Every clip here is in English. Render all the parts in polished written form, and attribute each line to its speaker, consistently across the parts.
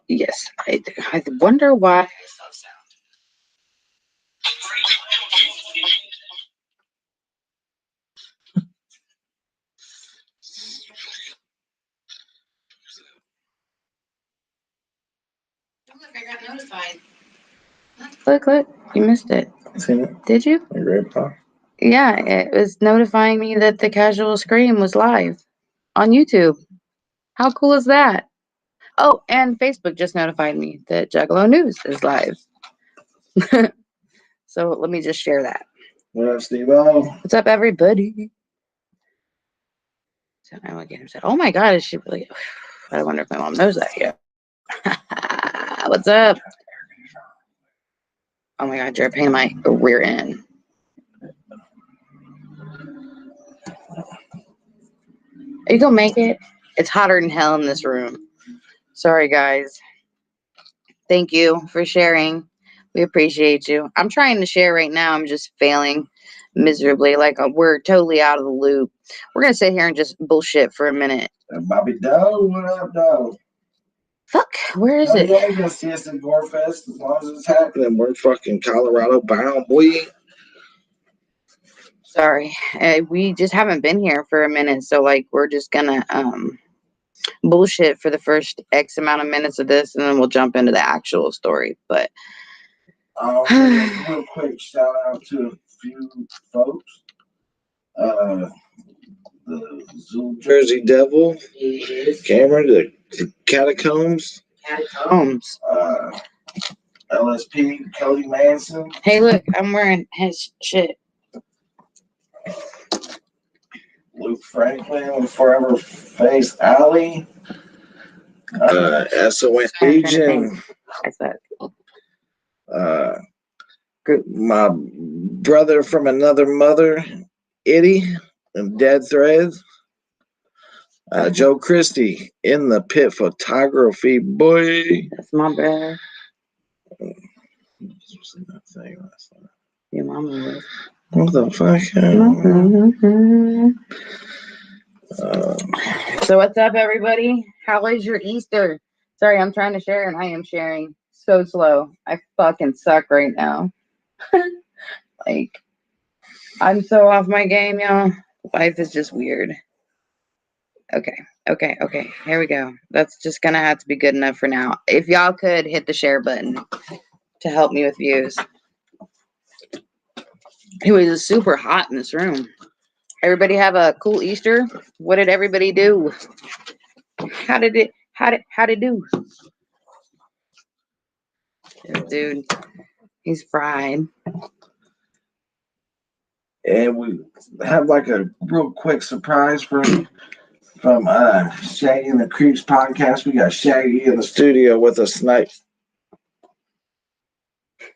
Speaker 1: Yes, I wonder why. Look, I got notified. Look, you missed it.
Speaker 2: Seen it?
Speaker 1: Did you?
Speaker 2: My grandpa.
Speaker 1: Yeah, it was notifying me that the Casual Scream was live on YouTube. How cool is that? Oh, and Facebook just notified me that Juggalo News is live. So let me just share that.
Speaker 2: What up, Steve-O?
Speaker 1: What's up, everybody? So I look at him and said, "Oh my God, is she really?" I wonder if my mom knows that yet. What's up? Oh my God, you're a pain in my rear end. Are you gonna make it? It's hotter than hell in this room. Sorry, guys. Thank you for sharing. We appreciate you. I'm trying to share right now. I'm just failing miserably. Like we're totally out of the loop. We're gonna sit here and just bullshit for a minute.
Speaker 2: Bobby Doe, what up, Doe?
Speaker 1: Fuck, where is it?
Speaker 2: Yeah, you're gonna see us in Gorefest as long as it's happening. We're fucking Colorado bound, boy.
Speaker 1: Sorry, we just haven't been here for a minute, so like we're just gonna bullshit for the first X amount of minutes of this, and then we'll jump into the actual story. But
Speaker 2: real quick shout out to a few folks. The Zoo Jersey Devil, Cameron, the Catacombs, LSP, Cody Manson.
Speaker 1: Hey, look, I'm wearing his shit.
Speaker 2: Luke Franklin with Forever Face Alley. SON Legion. My brother from another mother, Itty, and Dead Threads. Joe Christie in the pit photography, boy.
Speaker 1: That's my brother.
Speaker 2: That
Speaker 1: Your mama was.
Speaker 2: What the fuck?
Speaker 1: So what's up, everybody? How was your Easter? Sorry, I'm trying to share and I am sharing so slow. I fucking suck right now. Like, I'm so off my game, y'all. Life is just weird. Okay. Here we go. That's just gonna have to be good enough for now. If y'all could hit the share button to help me with views. Anyways, it's super hot in this room. Everybody have a cool Easter? What did everybody do? How did it do? Dude, he's fried.
Speaker 2: And we have like a real quick surprise from Shaggy and the Creeps podcast. We got Shaggy in the studio with us tonight.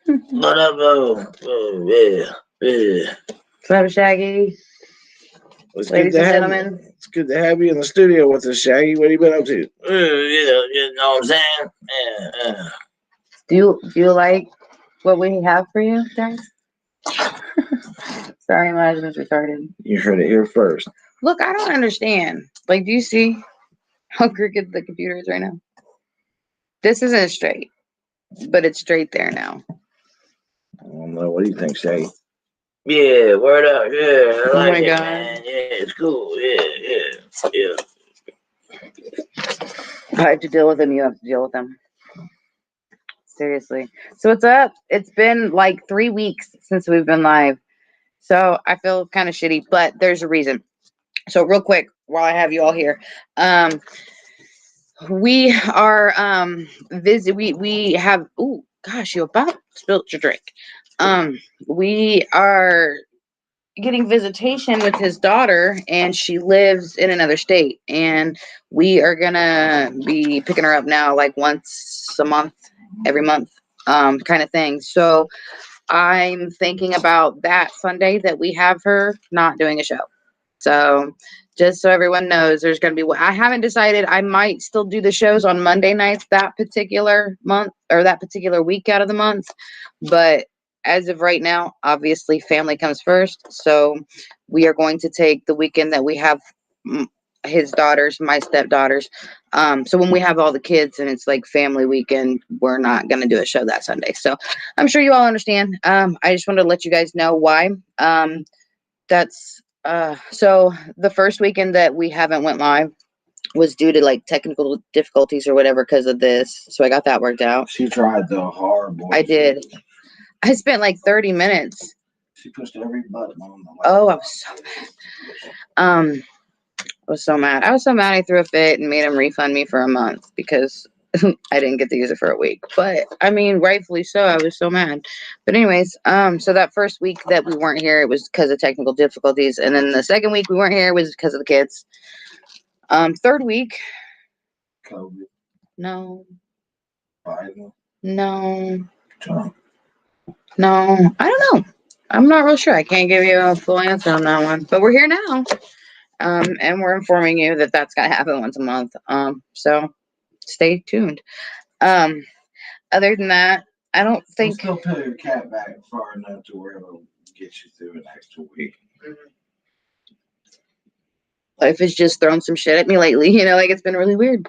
Speaker 2: What up, yeah.
Speaker 1: What's up, Shaggy? Ladies and gentlemen.
Speaker 2: It's good to have you in the studio with us, Shaggy. What have you been up to? You know what I'm saying?
Speaker 1: Do you like what we have for you, guys? Sorry, my husband's retarded.
Speaker 2: You heard it here first.
Speaker 1: Look, I don't understand. Like, do you see how crooked the computer is right now? This isn't straight, but it's straight there now.
Speaker 2: I don't know. What do you think, Shaggy? Yeah, word up. Yeah,
Speaker 1: I like it, God.
Speaker 2: Man. Yeah, it's cool. Yeah.
Speaker 1: I have to deal with him. You have to deal with him. Seriously. So what's up? It's been like 3 weeks since we've been live. So I feel kind of shitty, but there's a reason. So real quick, while I have you all here, we are we have, oh gosh, you about spilled your drink. We are getting visitation with his daughter, and she lives in another state, and we are gonna be picking her up now like once a month, every month, kind of thing. So I'm thinking about that Sunday that we have her not doing a show. So just so everyone knows, there's going to be, I haven't decided. I might still do the shows on Monday nights that particular month or that particular week out of the month. But as of right now, obviously family comes first. So we are going to take the weekend that we have his daughters, my stepdaughters. So when we have all the kids and it's like family weekend, we're not going to do a show that Sunday. So I'm sure you all understand. I just wanted to let you guys know why. That's so the first weekend that we haven't went live was due to like technical difficulties or whatever because of this. So I got that worked out.
Speaker 2: She tried the hard boy.
Speaker 1: I did. I spent like 30 minutes.
Speaker 2: She pushed every button on the
Speaker 1: Oh, I was so mad. I was so mad. I was so mad I threw a fit and made him refund me for a month because I didn't get to use it for a week. But I mean, rightfully so. I was so mad. But anyways, so that first week that we weren't here, it was because of technical difficulties. And then the second week we weren't here was because of the kids. Third week.
Speaker 2: COVID.
Speaker 1: No.
Speaker 2: Biden.
Speaker 1: No.
Speaker 2: Trump.
Speaker 1: No. I don't know. I'm not real sure. I can't give you a full answer on that one. But we're here now. And we're informing you that that's gonna happen once a month. So stay tuned. Other than that, I don't think.
Speaker 2: Still put your cat back far enough to where it'll get you through an extra week.
Speaker 1: Life has just thrown some shit at me lately. Like it's been really weird.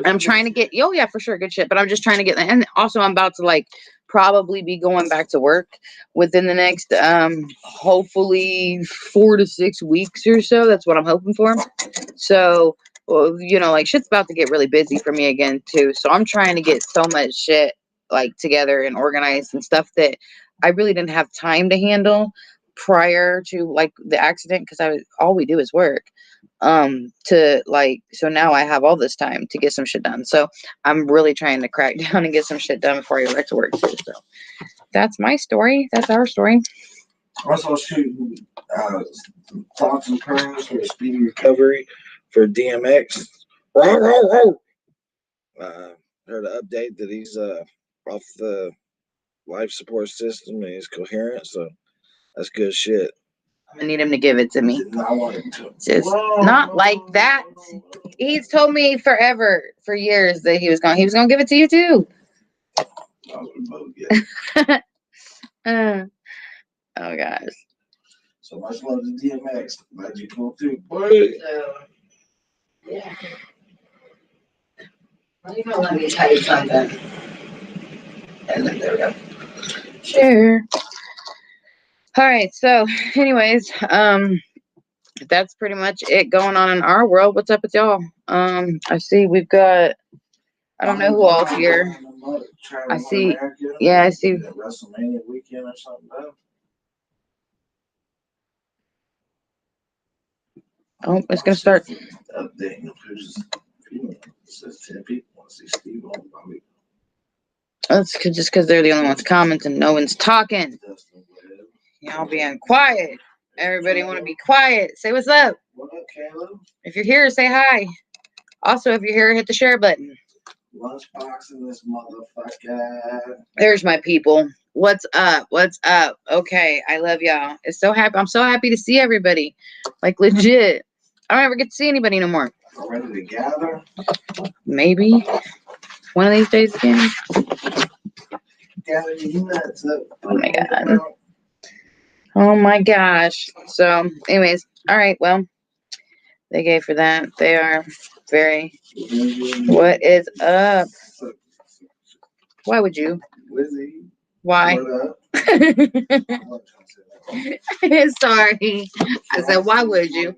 Speaker 1: I'm trying to get. Oh yeah, for sure, good shit. But I'm just trying to get. And also, I'm about to like probably be going back to work within the next hopefully 4 to 6 weeks or so. That's what I'm hoping for. So, well, like shit's about to get really busy for me again too. So I'm trying to get so much shit like together and organized and stuff that I really didn't have time to handle prior to like the accident because all we do is work. So now I have all this time to get some shit done. So I'm really trying to crack down and get some shit done before I go back to work too. So that's my story. That's our story.
Speaker 2: Also shooting thoughts and prayers for a speedy recovery for DMX. Heard an update that he's off the life support system and he's coherent, so that's good shit.
Speaker 1: I need him to give it to me.
Speaker 2: I want him to.
Speaker 1: Just not like that. He's told me forever, for years, that he was gonna give it to you too. Oh gosh.
Speaker 2: So much love to DMX. Glad you pulled through, boy.
Speaker 1: Yeah. Let me tell you something. And then there we go. Sure. All right. So, anyways, that's pretty much it going on in our world. What's up with y'all? I see we've got. I don't know who all's here. I see. Yeah, I see.
Speaker 2: WrestleMania weekend or something.
Speaker 1: Oh, it's gonna start.
Speaker 2: Updating who's says 10 people want to see Steve.
Speaker 1: That's just because they're the only ones commenting. No one's talking. Y'all being quiet. Everybody want to be quiet. Say what's up.
Speaker 2: What up, Caleb?
Speaker 1: If you're here, say hi. Also, if you're here, hit the share button.
Speaker 2: Lunchbox in this motherfucker.
Speaker 1: There's my people. What's up? What's up? Okay, I love y'all. I'm so happy to see everybody. Like legit. I don't ever get to see anybody no more.
Speaker 2: Are ready to gather?
Speaker 1: Maybe one of these days again.
Speaker 2: Gather your nuts up.
Speaker 1: Oh my god. Oh my gosh. So, anyways, all right. Well, they gave for that. They are very. What is up? Why would you?
Speaker 2: Lizzie.
Speaker 1: Why? Sorry. I said, why would you?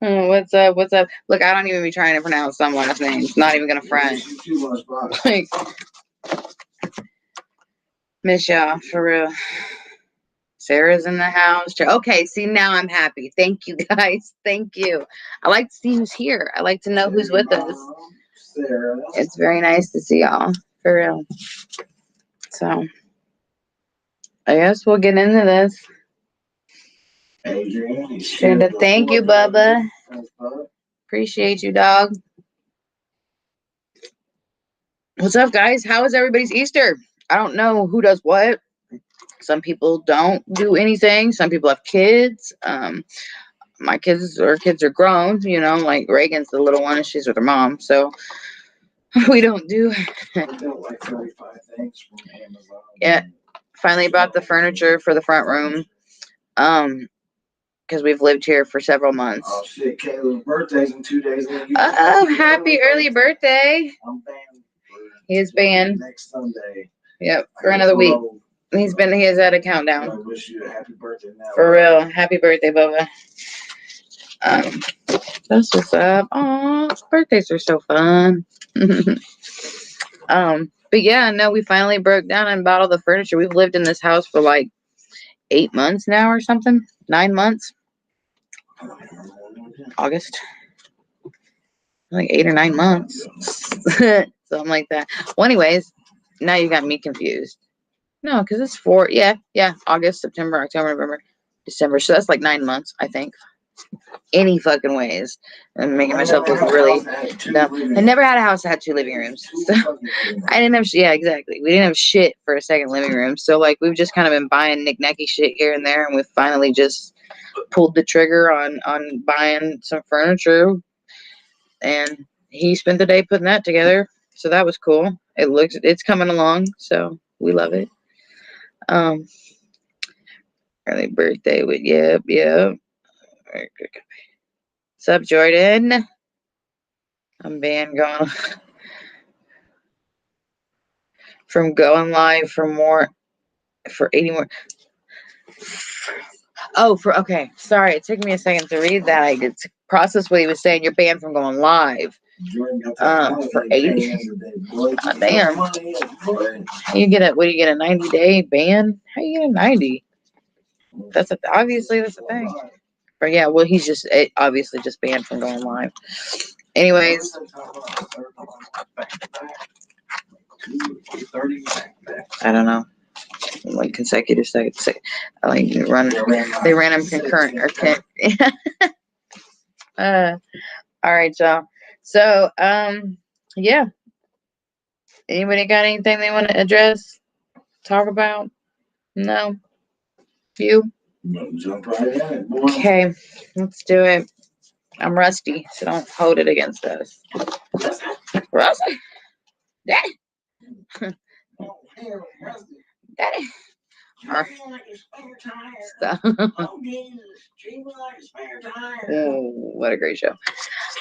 Speaker 1: Oh, what's up? What's up? Look, I don't even be trying to pronounce some last names. Not even gonna front. Like, miss y'all for real. Sarah's in the house. Okay, see, now I'm happy. Thank you, guys. Thank you. I like to see who's here. I like to know who's with us.
Speaker 2: Sarah.
Speaker 1: It's very nice to see y'all, for real. So, I guess we'll get into this.
Speaker 2: Adrian,
Speaker 1: thank you, Bubba. Appreciate you, dog. What's up, guys? How is everybody's Easter? I don't know who does what. Some people don't do anything. Some people have kids. My kids are grown, like Reagan's the little one and she's with her mom. So we don't do.
Speaker 2: I built like 35 things from Amazon.
Speaker 1: Yeah. Finally bought the furniture for the front room. Because because we've lived here for several months.
Speaker 2: Oh shit, Caleb's birthday's in 2 days.
Speaker 1: Oh, happy early birthday.
Speaker 2: I'm banned.
Speaker 1: He is banned.
Speaker 2: Next Sunday.
Speaker 1: Yep, for another week. He has had a countdown.
Speaker 2: I wish you a happy birthday now.
Speaker 1: For real. Happy birthday, Bubba. That's what's up. Aw, birthdays are so fun. But yeah, no, we finally broke down and bought all the furniture. We've lived in this house for like 8 months now or something. 9 months. August. Like 8 or 9 months. Something like that. Well, anyways, now you got me confused. No, because it's 4. Yeah. August, September, October, November, December. So that's like 9 months, I think. Any fucking ways. I'm making myself look really dumb. I never had a house that had 2 living rooms. So I didn't have, yeah, exactly. We didn't have shit for a second living room. So like we've just kind of been buying knick-knacky shit here and there, and we've finally just pulled the trigger on buying some furniture. And he spent the day putting that together. So that was cool. It's coming along, so we love it. Early birthday with yep. What's up, Jordan? I'm being gone from going live for 80 more. Oh, okay. Sorry, it took me a second to read that. I did process what he was saying. You're banned from going live. For 80. Oh, damn. You get what do you get, a 90-day ban? How you get a 90? Obviously that's the thing. But yeah, well, he's just obviously just banned from going live. Anyways. I don't know. Like consecutive seconds. Like they ran them concurrent or all right, y'all. So yeah. Anybody got anything they want to address? Talk about? No? You?
Speaker 2: Jump right in it, boy.
Speaker 1: Okay, let's do it. I'm rusty, so don't hold it against us. Rusty? Daddy? Daddy? Oh, what a great show.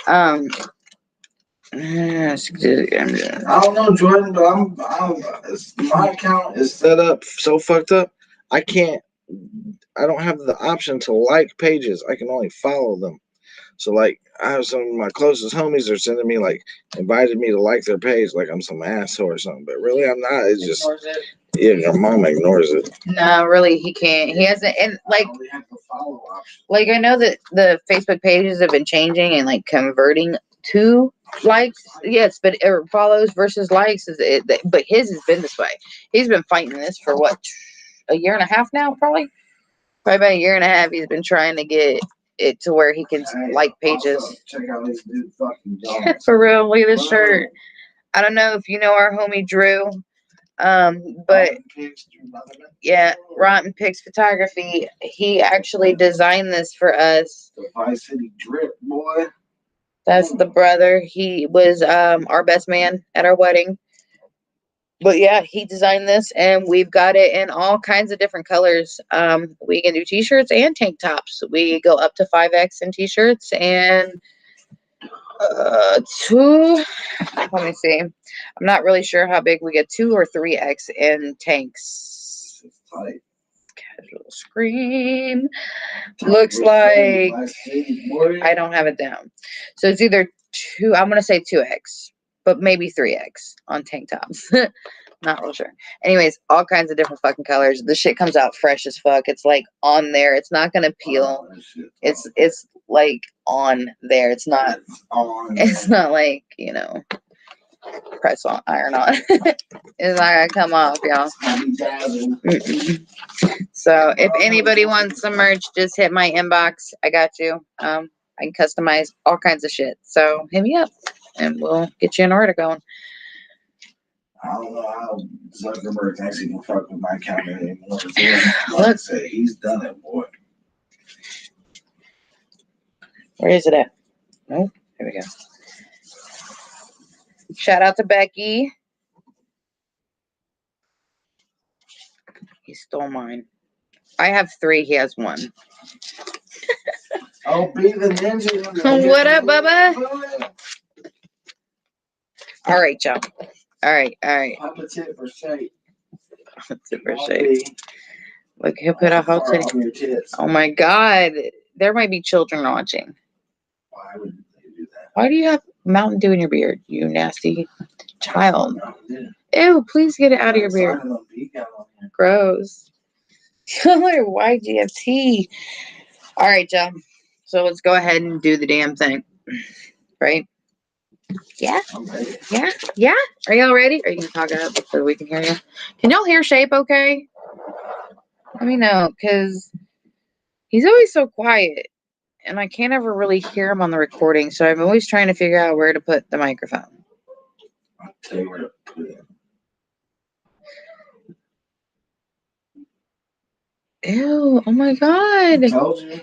Speaker 1: I
Speaker 2: don't know, Jordan, but my account is set up so fucked up. I don't have the option to like pages. I can only follow them. So like I have some of my closest homies are sending me like invited me to like their page like I'm some asshole or something. But really I'm not. It's just yeah, your mom ignores it.
Speaker 1: No, really he can't. He hasn't, and like I know that the Facebook pages have been changing and like converting to likes. Yes, but follows versus likes but his has been this way. He's been fighting this for what, a year and a half now, probably about a year and a half. He's been trying to get it to where he can like pages.
Speaker 2: Check out this dude fucking
Speaker 1: for real, look at this shirt. I don't know if you know our homie Drew, but yeah, Rotten Pics Photography. He actually designed this for us.
Speaker 2: The Vice City Drip, boy.
Speaker 1: That's the brother. He was our best man at our wedding. But yeah, he designed this, and we've got it in all kinds of different colors. We can do t-shirts and tank tops. We go up to 5X in t-shirts and 2. Let me see. I'm not really sure how big we get. 2 or 3X in tanks. Casual Scream. Looks like I don't have it down. So it's either 2. I'm gonna say 2X, but maybe 3X on tank tops. Not real sure. Anyways, all kinds of different fucking colors. The shit comes out fresh as fuck. It's like on there. It's not gonna peel. It's like on there. It's not like, press on, iron on. It's not gonna come off, y'all. So if anybody wants some merch, just hit my inbox. I got you. I can customize all kinds of shit. So hit me up and we'll get you an order going.
Speaker 2: I don't know how Zuckerberg thinks he can fuck with my account anymore. Like I said, he's done it, boy.
Speaker 1: Where is it at? Oh, here we go. Shout out to Becky. He stole mine. I have 3. He has 1.
Speaker 2: I'll be the ninja.
Speaker 1: What up, Bubba? All right, y'all. All right.
Speaker 2: Papa tip for shape.
Speaker 1: Super shape. Look, he'll put a whole titty. Oh my God. There might be children watching.
Speaker 2: Why would they do that?
Speaker 1: Why do you have Mountain Dew in your beard, you nasty child? Ew, please get it out of your beard. Gross. YGFT. All right, y'all. So let's go ahead and do the damn thing. Right? Yeah? Yeah? Are y'all ready? Are you going to talk up so we can hear you? Can y'all hear Shape okay? Let me know, because he's always so quiet. And I can't ever really hear him on the recording, so I'm always trying to figure out where to put the microphone.
Speaker 2: I'll tell you where to put it.
Speaker 1: Ew, oh my God.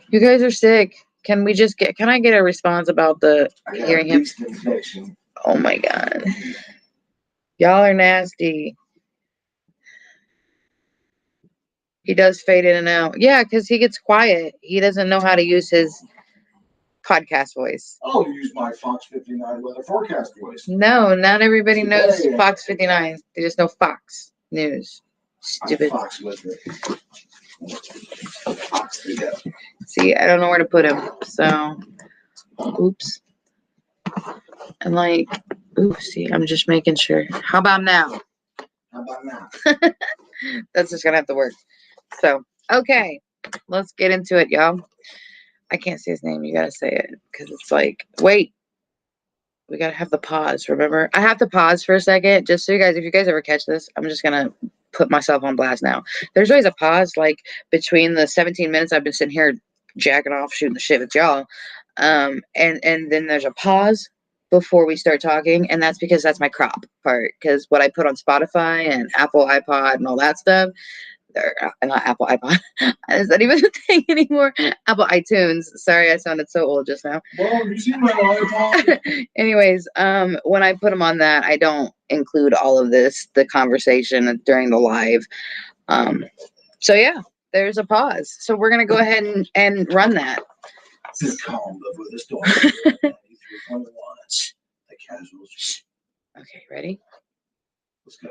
Speaker 1: You guys are sick. Can I get a response about the hearing him? Oh my God. Y'all are nasty. He does fade in and out. Yeah, because he gets quiet. He doesn't know how to use his podcast voice.
Speaker 2: Oh, use my Fox 59 weather forecast voice.
Speaker 1: No, not everybody knows Fox 59. They just know Fox News. Stupid.
Speaker 2: Fox with it. Fox together.
Speaker 1: See, I don't know where to put him. So, oops. I'm like, oopsie. I'm just making sure. How about now? That's just gonna have to work. So, okay, let's get into it, y'all. I can't say his name. You gotta say it because it's like, wait. We gotta have the pause. Remember, I have to pause for a second just so if you guys ever catch this, I'm just gonna put myself on blast now. There's always a pause, like between the 17 minutes I've been sitting here jacking off, shooting the shit with y'all, and then there's a pause before we start talking, and that's because that's my crop part. Because what I put on Spotify and Apple iPod and all that stuff. Not Apple iPod. Is that even a thing anymore? Apple iTunes. Sorry, I sounded so old just now.
Speaker 2: Well, you see my iPod.
Speaker 1: Anyways, when I put them on that, I don't include all of the conversation during the live. So yeah, there's a pause. So we're gonna go ahead and run that.
Speaker 2: Calm before the storm. The casuals.
Speaker 1: Okay, ready?
Speaker 2: Let's go.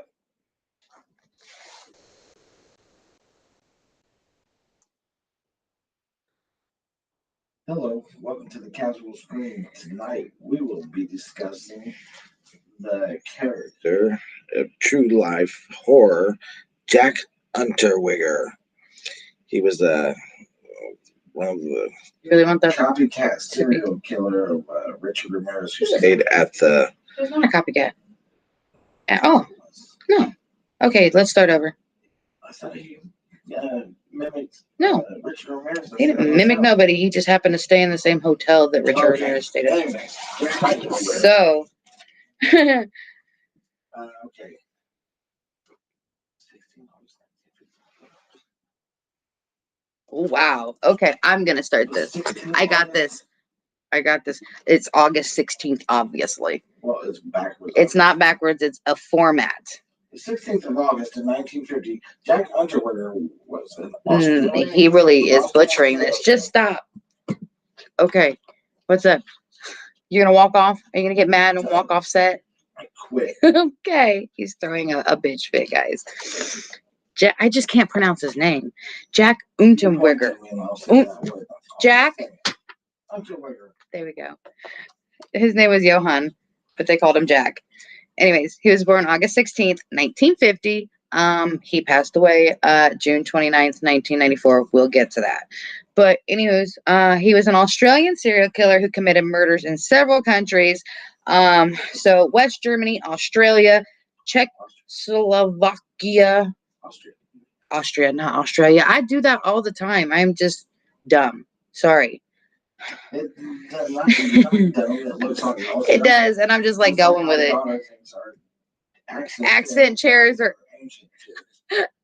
Speaker 2: Hello, welcome to the Casual Screen. Tonight we will be discussing the character of true life horror, Jack Unterweger. He was one of the copycat serial killer of Richard Ramirez, who stayed at the.
Speaker 1: There's not a copycat. Oh, no. Okay, let's start over.
Speaker 2: I thought he mimicked.
Speaker 1: No.
Speaker 2: Richard Ramirez.
Speaker 1: He didn't mimic nobody. He just happened to stay in the same hotel that Richard Ramirez stayed at.
Speaker 2: Anyway,
Speaker 1: so.
Speaker 2: Okay.
Speaker 1: Wow. Okay, I'm gonna start this. I got this. It's August 16th, obviously.
Speaker 2: Well, it's backwards.
Speaker 1: It's not backwards. It's a format.
Speaker 2: The 16th of August in 1950, Jack Unterweger was an Australian.
Speaker 1: He really is butchering this. Just stop. Okay. What's up? You're gonna walk off? Are you gonna get mad and walk off set?
Speaker 2: I quit.
Speaker 1: Okay. He's throwing a bitch fit, guys. I just can't pronounce his name. Jack Unterweger. Jack
Speaker 2: Unterweger.
Speaker 1: There we go. His name was Johann, but they called him Jack. Anyways, he was born August 16th, 1950. He passed away June 29th, 1994. We'll get to that. But anyways, he was an Australian serial killer who committed murders in several countries. So West Germany, Australia, Czechoslovakia, Austria, not Australia. I do that all the time. I'm just dumb. Sorry. It does, and I'm just like going with it. Accent chairs are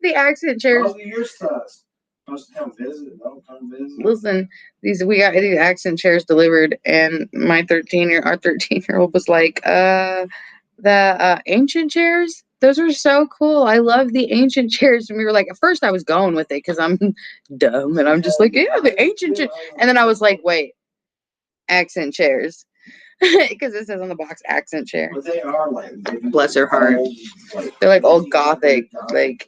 Speaker 1: the accent chairs. Listen, we got these accent chairs delivered, and our 13-year-old was like, the ancient chairs, Those are so cool. I love the ancient chairs. And we were like, at first I was going with it because I'm dumb and I'm just like, yeah, the ancient chair. And then I was like, wait, accent chairs. Because it says on the box accent chair.
Speaker 2: But they are like,
Speaker 1: Bless her heart. They're like old gothic, like.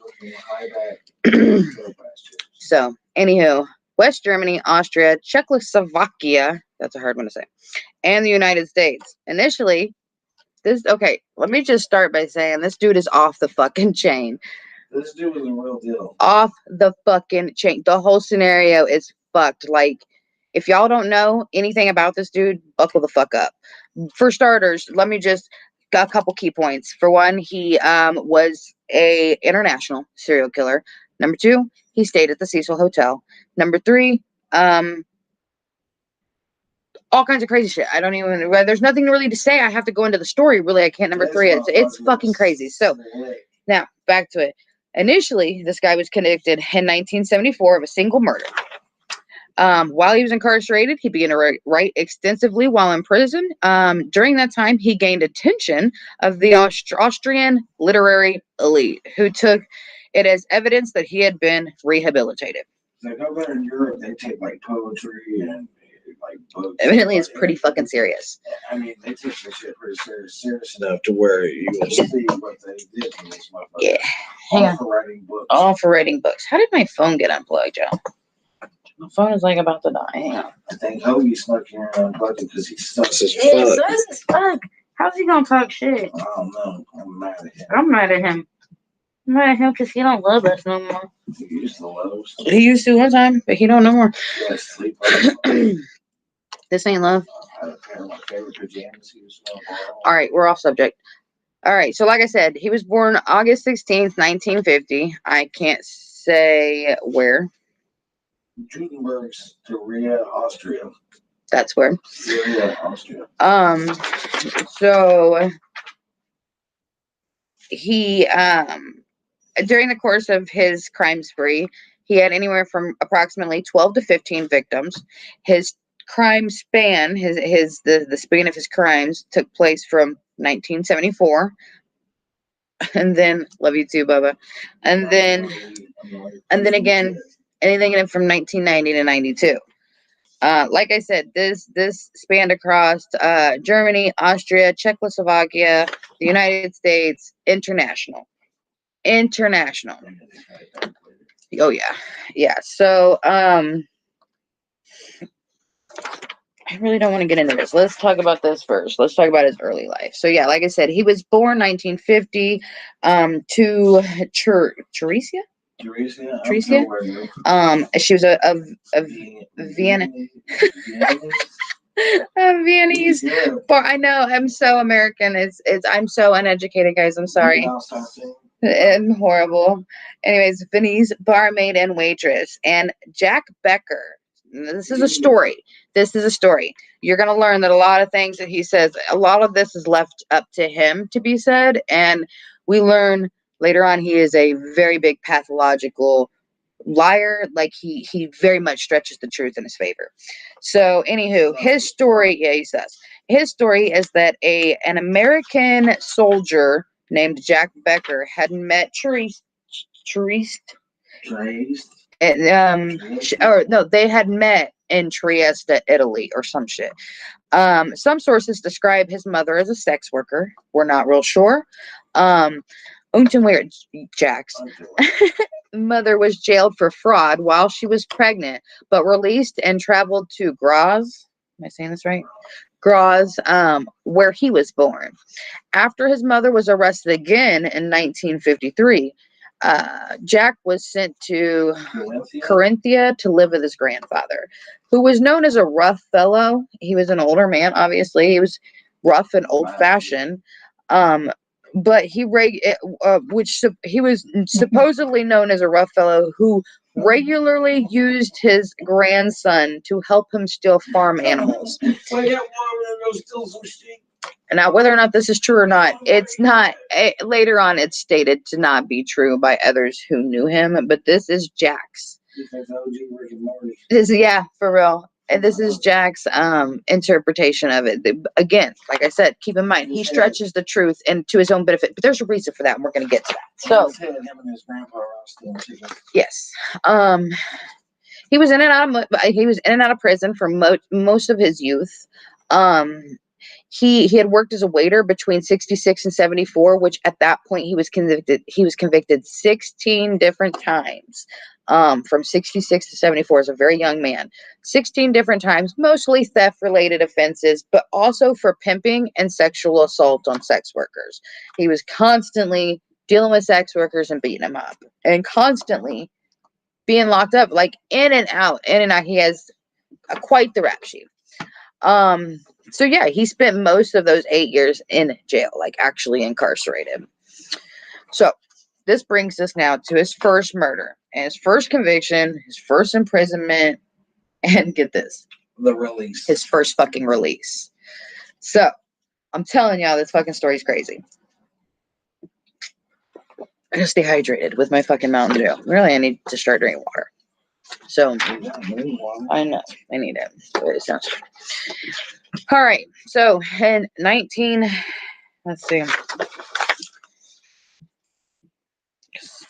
Speaker 1: So, anywho, West Germany, Austria, Czechoslovakia. That's a hard one to say. And the United States. Initially, okay, let me just start by saying this dude is off the fucking chain.
Speaker 2: This dude is a real deal.
Speaker 1: Off the fucking chain. The whole scenario is fucked. Like, if y'all don't know anything about this dude, buckle the fuck up. For starters, let me just got a couple key points. For one, he was a international serial killer. Number two, he stayed at the Cecil Hotel. Number three, all kinds of crazy shit. I don't even. There's nothing really to say. I have to go into the story. Really, I can't. Number three, it's fucking crazy. So now back to it. Initially, this guy was convicted in 1974 of a single murder. While he was incarcerated, he began to write extensively while in prison. During that time, he gained attention of the Austrian literary elite, who took it as evidence that he had been rehabilitated.
Speaker 2: Like over there in Europe, they take like poetry and like books.
Speaker 1: Evidently, it's pretty fucking serious.
Speaker 2: I mean, they take this shit pretty serious enough to where you will see what they did to this motherfucker.
Speaker 1: Yeah, hang on.
Speaker 2: For writing books.
Speaker 1: All for writing books. How did my phone get unplugged, Joe? My phone is like about to die. Hang on.
Speaker 2: I think Hoagie snuck here and unplugged it because he sucks as fuck.
Speaker 1: Yeah, sucks as fuck. How's he gonna talk shit?
Speaker 2: I don't know. I'm mad at him.
Speaker 1: I'm mad at him. I'm mad at him because he don't love us no more.
Speaker 2: He used to love us.
Speaker 1: He used to one time, but he don't no more.
Speaker 2: Yeah, sleep.
Speaker 1: This ain't love.
Speaker 2: I had a pair of my favorite pajamas. He was
Speaker 1: all right, we're off subject. All right, so like I said, he was born August 16th, 1950. I can't say where.
Speaker 2: Judenberg's, Styria, Austria.
Speaker 1: That's where.
Speaker 2: Styria, Austria.
Speaker 1: So he during the course of his crime spree, he had anywhere from approximately 12 to 15 victims. His crime span, the span of his crimes took place from 1974. And then love you too, Bubba. And then again, anything from 1990 to 92. Like I said, this spanned across Germany, Austria, Czechoslovakia, the United States, international. Oh yeah. So I really don't want to get into this. Let's talk about this first. Let's talk about his early life. So yeah, like I said, he was born 1950 to Teresia. She was a Vienna. Viennese. But I know I'm so American. I'm so uneducated, guys. I'm sorry. And horrible. Anyways, Viennese barmaid and waitress, and Jack Becker. This is a story. You're going to learn that a lot of things that he says, a lot of this is left up to him to be said. And we learn later on he is a very big pathological liar. Like he very much stretches the truth in his favor. So anywho, his story, he says, his story is that an American soldier named Jack Becker had met Therese. They had met in Trieste, Italy, or some shit. Some sources describe his mother as a sex worker. We're not real sure. Unterweger, Jack's mother was jailed for fraud while she was pregnant, but released and traveled to Graz. Am I saying this right? Graz, where he was born. After his mother was arrested again in 1953, Jack was sent to Carinthia to live with his grandfather, who was known as a rough fellow. He was an older man, obviously. He was rough and old-fashioned, but he was supposedly known as a rough fellow who regularly used his grandson to help him steal farm animals. Now, whether or not this is true or not, it's not. Later on, it's stated to not be true by others who knew him, but this is Jack's. Yeah, for real. And this is Jack's interpretation of it. Again, like I said, keep in mind he stretches the truth and to his own benefit. But there's a reason for that, and we're going to get to that. So,
Speaker 2: him and his grandpa are still together.
Speaker 1: Yes, he was in and out of prison for most of his youth. Um, he had worked as a waiter between 66 and 74, which at that point he was convicted 16 different times. From 66 to 74 as a very young man, 16 different times, mostly theft related offenses, but also for pimping and sexual assault on sex workers. He was constantly dealing with sex workers and beating them up, and constantly being locked up, like in and out, in and out. He has quite the rap sheet. So yeah, he spent most of those 8 years in jail, like actually incarcerated. So this brings us now to his first murder and his first conviction, his first imprisonment, and get this,
Speaker 2: the release,
Speaker 1: his first fucking release. So I'm telling y'all, this fucking story's crazy. I just dehydrated with my fucking Mountain Dew. Really, I need to start drinking water. So I know I need it. It sounds all right. So in let's see.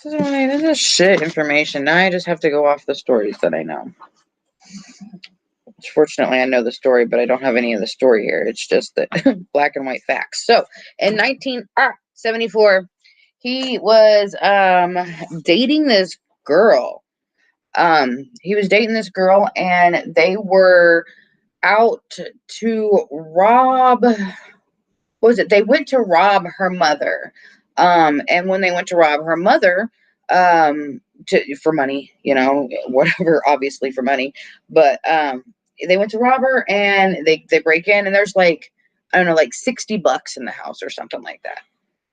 Speaker 1: This is shit information. Now I just have to go off the stories that I know. Fortunately, I know the story, but I don't have any of the story here. It's just the black and white facts. So in 1974, he was dating this girl. He was dating this girl, and they were out to rob. What was it? They went to rob her mother. And when they went to rob her mother, for money, whatever, obviously for money, but they went to rob her, and they break in, and there's like, I don't know, like $60 in the house or something like that.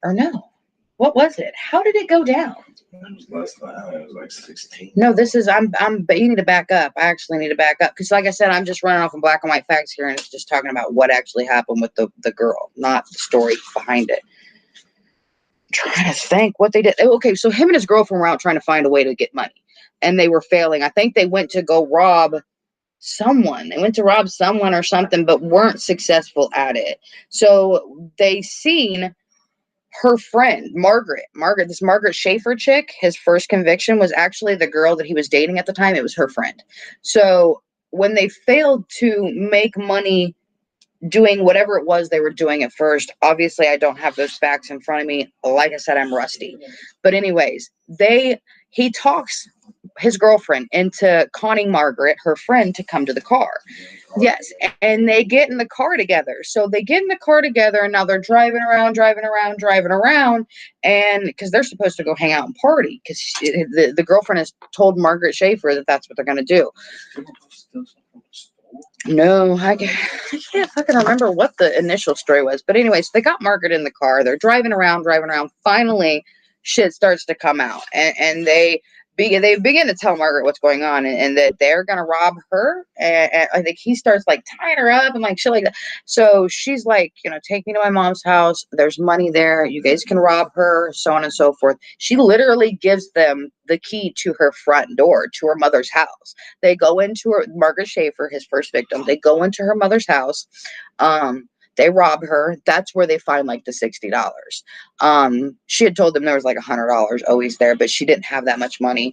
Speaker 1: Or no, what was it? How did it go down?
Speaker 2: It was less than that. It was like 16.
Speaker 1: No, this is but you need to back up. I actually need to back up because, like I said, I'm just running off of black and white facts here, and it's just talking about what actually happened with the girl, not the story behind it. I'm trying to think what they did. Okay, so him and his girlfriend were out trying to find a way to get money, and they were failing. I think they went to go rob someone. They went to rob someone or something, but weren't successful at it. So they seen her friend, Margaret, this Margaret Schaefer chick. His first conviction was actually the girl that he was dating at the time. It was her friend. So when they failed to make money doing whatever it was they were doing at first, obviously I don't have those facts in front of me. Like I said, I'm rusty. But anyways, he talks his girlfriend into conning Margaret, her friend, to come to the car. Yes, and they get in the car together. So they get in the car together, and now they're driving around, and because they're supposed to go hang out and party, because the girlfriend has told Margaret Schaefer that that's what they're going to do. No, I can't fucking remember what the initial story was. But anyways, they got Margaret in the car. They're driving around. Finally, shit starts to come out, and they begin to tell Margaret what's going on, and that they're gonna rob her. And I think he starts like tying her up and like shit like that. So she's like, take me to my mom's house. There's money there. You guys can rob her, so on and so forth. She literally gives them the key to her front door to her mother's house. They go into Margaret Schaefer, his first victim. They go into her mother's house. They rob her. That's where they find like the $60. She had told them there was like $100 always there, but she didn't have that much money.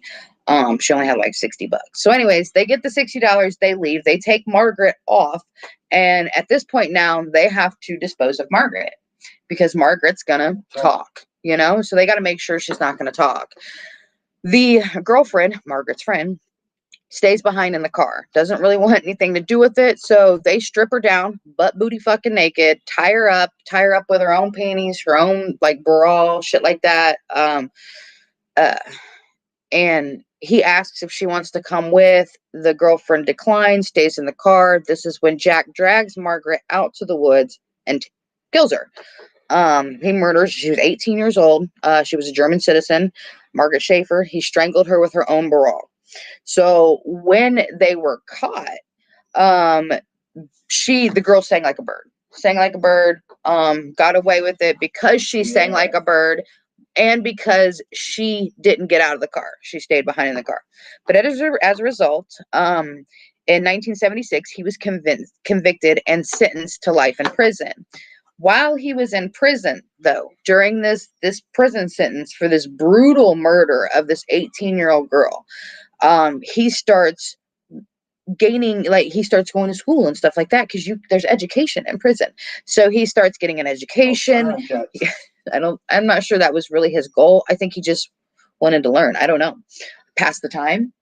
Speaker 1: She only had like $60. So anyways, they get the $60. They leave. They take Margaret off. And at this point now, they have to dispose of Margaret because Margaret's gonna talk, so they got to make sure she's not gonna talk. The girlfriend, Margaret's friend, stays behind in the car, doesn't really want anything to do with it. So they strip her down, butt booty fucking naked, tie her up with her own panties, her own like bra, shit like that. And he asks if she wants to come with. The girlfriend declines, stays in the car. This is when Jack drags Margaret out to the woods and kills her. He murders. She was 18 years old. She was a German citizen, Margaret Schaefer. He strangled her with her own bra. So when they were caught, the girl sang like a bird, got away with it because she sang like a bird and because she didn't get out of the car. She stayed behind in the car. But as a result, In 1976, he was convicted and sentenced to life in prison. While he was in prison, though, during this prison sentence for this brutal murder of this 18-year-old girl, he starts gaining, like, he starts going to school and stuff like that, because there's education in prison. So he starts getting an education. I'm not sure that was really his goal. I think he just wanted to learn. I don't know. Pass the time.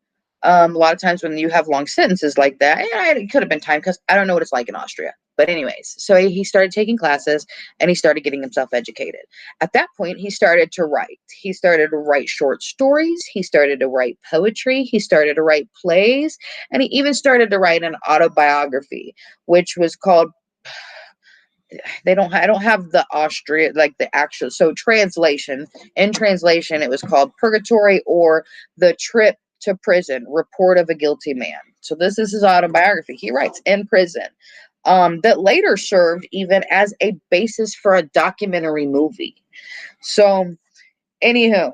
Speaker 1: A lot of times when you have long sentences like that, it could have been time, because I don't know what it's like in Austria. But anyways, so he started taking classes and he started getting himself educated. At that point, he started to write. He started to write short stories. He started to write poetry. He started to write plays. And he even started to write an autobiography, which was called, I don't have the Austria, like the actual, so in translation, it was called Purgatory, or The Trip to Prison, Report of a Guilty Man. So this is his autobiography. He writes in prison, that later served even as a basis for a documentary movie. So, anywho,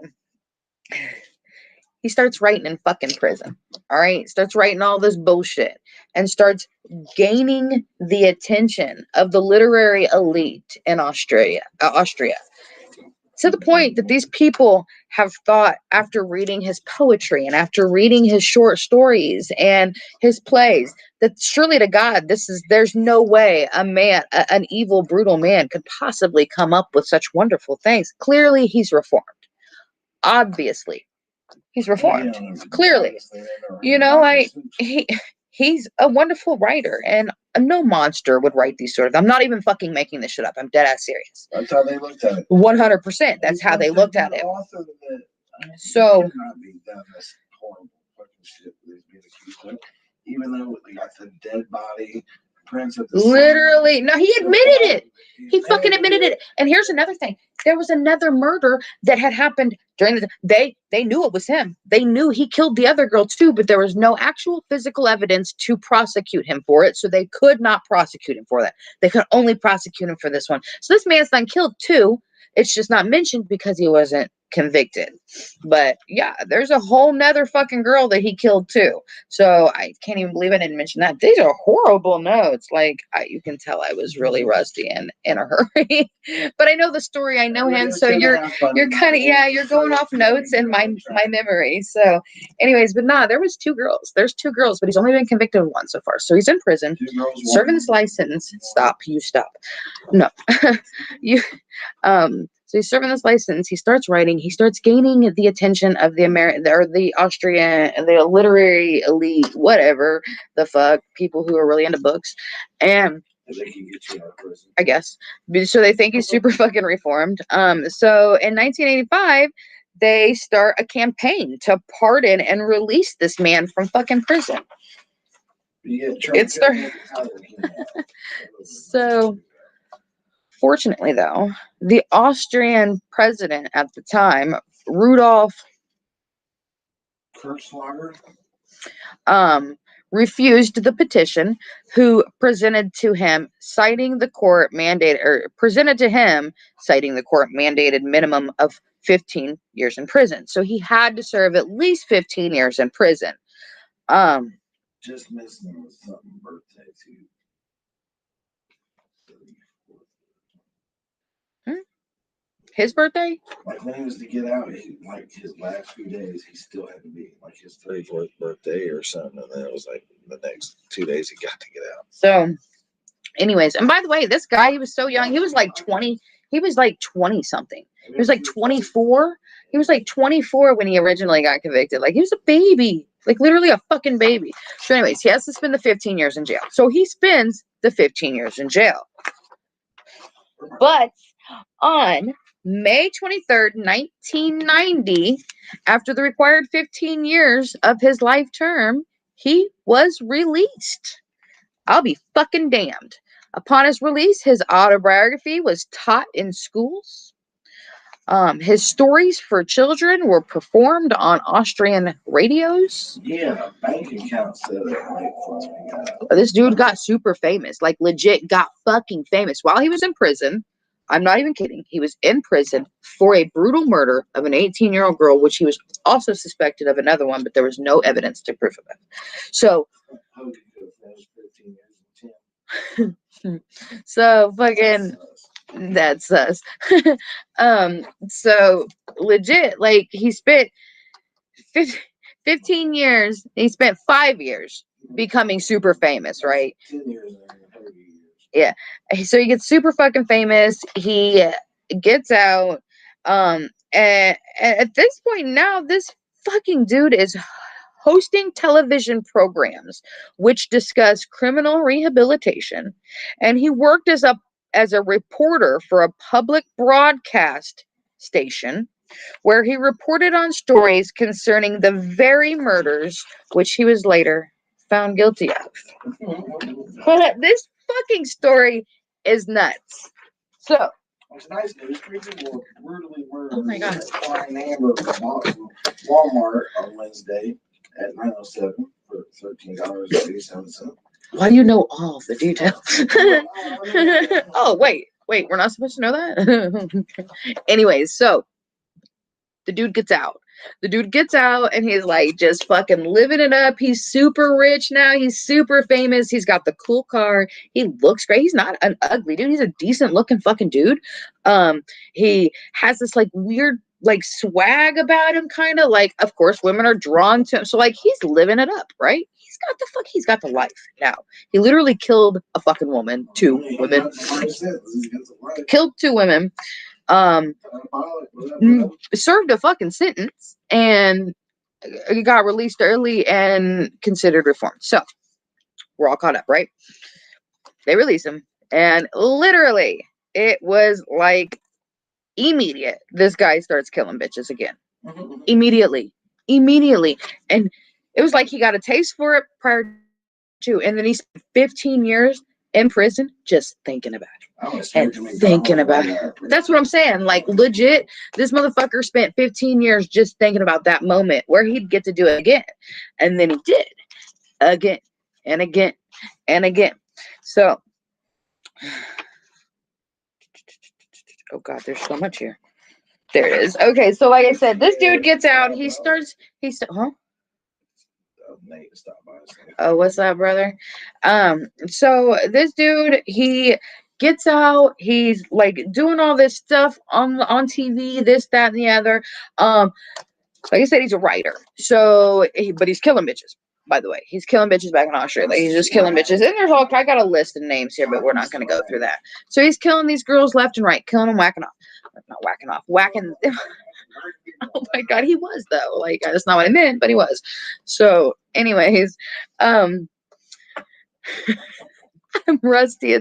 Speaker 1: he starts writing in fucking prison. All right, starts writing all this bullshit and starts gaining the attention of the literary elite in Austria, to the point that these people have thought, after reading his poetry and after reading his short stories and his plays, that surely to God, there's no way an evil, brutal man could possibly come up with such wonderful things. Clearly, he's reformed. Obviously, he's reformed. Clearly, like, he's a wonderful writer, and no monster would write these sort of. I'm not even fucking making this shit up. I'm dead ass serious.
Speaker 2: That's how they looked at it.
Speaker 1: 100%. That's how they looked at it. So,
Speaker 2: horrible fucking shit that he's being accused of, even though they got the dead body.
Speaker 1: Literally, no, he admitted it. He fucking admitted it. And here's another thing: there was another murder that had happened during they knew it was him. They knew he killed the other girl too, but there was no actual physical evidence to prosecute him for it, so they could not prosecute him for that. They could only prosecute him for this one. So this man's done killed two. It's just not mentioned because he wasn't convicted. But yeah, there's a whole nother fucking girl that he killed too. So I can't even believe I didn't mention that. These are horrible notes. Like, you can tell I was really rusty and in a hurry. But I know the story. I know him. So you're kind of, you're going off notes in my memory. So anyways, but there was two girls. There's two girls, but he's only been convicted of one so far. So he's in prison, serving this life sentence. Stop. You stop. No. You so he's serving this license. He starts writing. He starts gaining the attention of the Austrian, the literary elite, whatever the fuck, people who are really into books, and
Speaker 2: they can get you out of prison,
Speaker 1: I guess. So they think he's super fucking reformed. So in 1985, they start a campaign to pardon and release this man from fucking prison. So. Fortunately, though, the Austrian president at the time, Rudolf
Speaker 2: Kirchschlager,
Speaker 1: refused the petition, who presented to him citing the court mandated minimum of 15 years in prison. So he had to serve at least 15 years in prison.
Speaker 2: Just missing with something birthday too.
Speaker 1: His birthday?
Speaker 2: Like when he was to get out, like his last few days, he still had to be like his 34th birthday or something. And then it was like the next 2 days he got to get out.
Speaker 1: So, anyways, and by the way, this guy, he was so young. He was like 20. He was like 20 something. He was like 24. He was like 24 when he originally got convicted. Like, he was a baby. Like, literally a fucking baby. So, anyways, he has to spend the 15 years in jail. So, he spends the 15 years in jail. But on May 23rd, 1990, after the required 15 years of his life term, he was released. I'll be fucking damned. Upon his release, his autobiography was taught in schools. His stories for children were performed on Austrian radios.
Speaker 2: Yeah, bank account set up.
Speaker 1: This dude got super famous, like legit got fucking famous while he was in prison. I'm not even kidding. He was in prison for a brutal murder of an 18-year-old girl, which he was also suspected of another one, but there was no evidence to prove of it. So, so fucking that's us. So legit, like he spent 15 years. He spent 5 years becoming super famous, right?
Speaker 2: 10 years and 30 years.
Speaker 1: Yeah. So he gets super fucking famous. He gets out. And at this point now, this fucking dude is hosting television programs which discuss criminal rehabilitation, and he worked as a reporter for a public broadcast station where he reported on stories concerning the very murders which he was later found guilty of. This fucking story is nuts. So,
Speaker 2: It's nice news. Three people were brutally murdered.
Speaker 1: oh my god,
Speaker 2: Flying hamburger box from Walmart on Wednesday at 9:07 for $13.87.
Speaker 1: why do you know all the details? Oh, wait, we're not supposed to know that? Anyways, so the dude gets out. The dude gets out and he's like just fucking living it up. He's super rich now. He's super famous. He's got the cool car. He looks great. He's not an ugly dude. He's a decent looking fucking dude. He has this like weird like swag about him, kind of like, of course, women are drawn to him. So like he's living it up, right? He's got the life now. He literally killed a fucking woman, 2 women. Killed 2 women. Served a fucking sentence and got released early and considered reformed. So we're all caught up, right? They release him, and literally it was like immediate. This guy starts killing bitches again. Immediately. And it was like he got a taste for it prior to, and then he spent 15 years in prison just thinking about it. And thinking about it. That's what I'm saying. Like legit, this motherfucker spent 15 years just thinking about that moment where he'd get to do it again. And then he did again and again and again. So, oh god, there's so much here. There it is. Okay, so like I said, this dude gets out. Huh? Oh, what's up, brother? So this dude, he gets out. He's like doing all this stuff on TV, this, that, and the other. Like I said, he's a writer. So, but he's killing bitches. By the way, he's killing bitches back in Australia. He's just killing bitches. And there's all I got a list of names here, but we're not going to go through that. So he's killing these girls left and right, killing them, whacking off. Not whacking off, whacking. Oh my god, he was though. Like that's not what I meant, but he was. So, anyways, I'm rusty.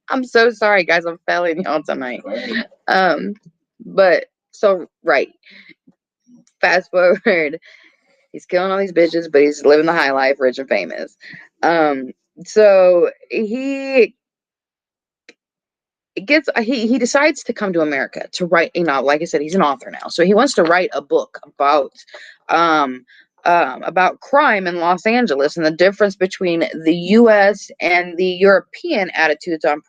Speaker 1: I'm so sorry, guys. I'm failing y'all tonight. But so right. Fast forward. He's killing all these bitches, but he's living the high life, rich and famous. So he decides to come to America to write, like I said, he's an author now. So he wants to write a book about crime in Los Angeles and the difference between the U.S. and the European attitudes on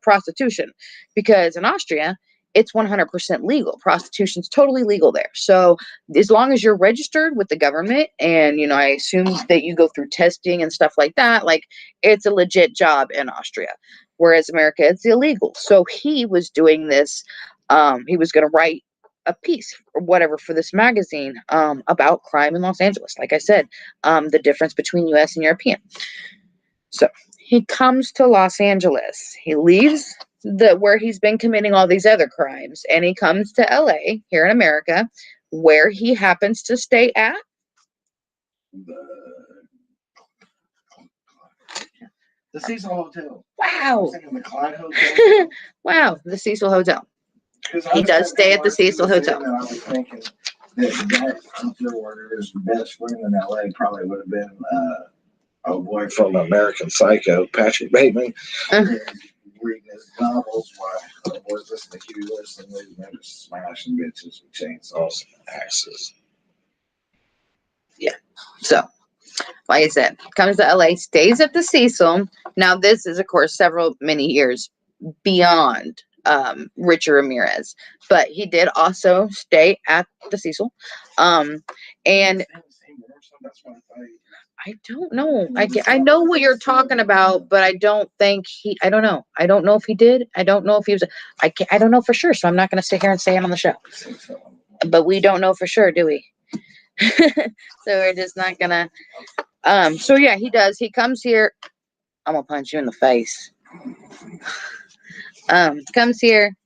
Speaker 1: prostitution. Because in Austria, it's 100% legal. Prostitution's totally legal there. So as long as you're registered with the government, and I assume that you go through testing and stuff like that, like it's a legit job in Austria. Whereas America, it's illegal. So he was doing this. He was going to write a piece or whatever for this magazine about crime in Los Angeles. Like I said, the difference between U.S. and European. So he comes to Los Angeles. He leaves where he's been committing all these other crimes, and he comes to L.A. here in America, where he happens to stay at
Speaker 2: the Cecil Hotel.
Speaker 1: Wow.
Speaker 2: The Clyde Hotel.
Speaker 1: Wow, the Cecil Hotel. He does stay at the Cecil Hotel.
Speaker 2: I was thinking that Jack Unterweger's best friend in LA probably would have been a boy from American Psycho, Patrick Bateman. Reading his novels while boys listening to Hugh Lewis and they're just smashing bitches with chainsaws and axes.
Speaker 1: Yeah. So, like I said, comes to LA, stays at the Cecil. Now, this is, of course, many years beyond Richard Ramirez, but he did also stay at the Cecil. And I don't know. I know what you're talking about, but I don't think he. I don't know. I don't know if he did. I don't know if he was. I don't know for sure. So I'm not going to sit here and say it on the show. But we don't know for sure, do we? So we're just not gonna. So yeah, he does. He comes here. I'm gonna punch you in the face. Comes here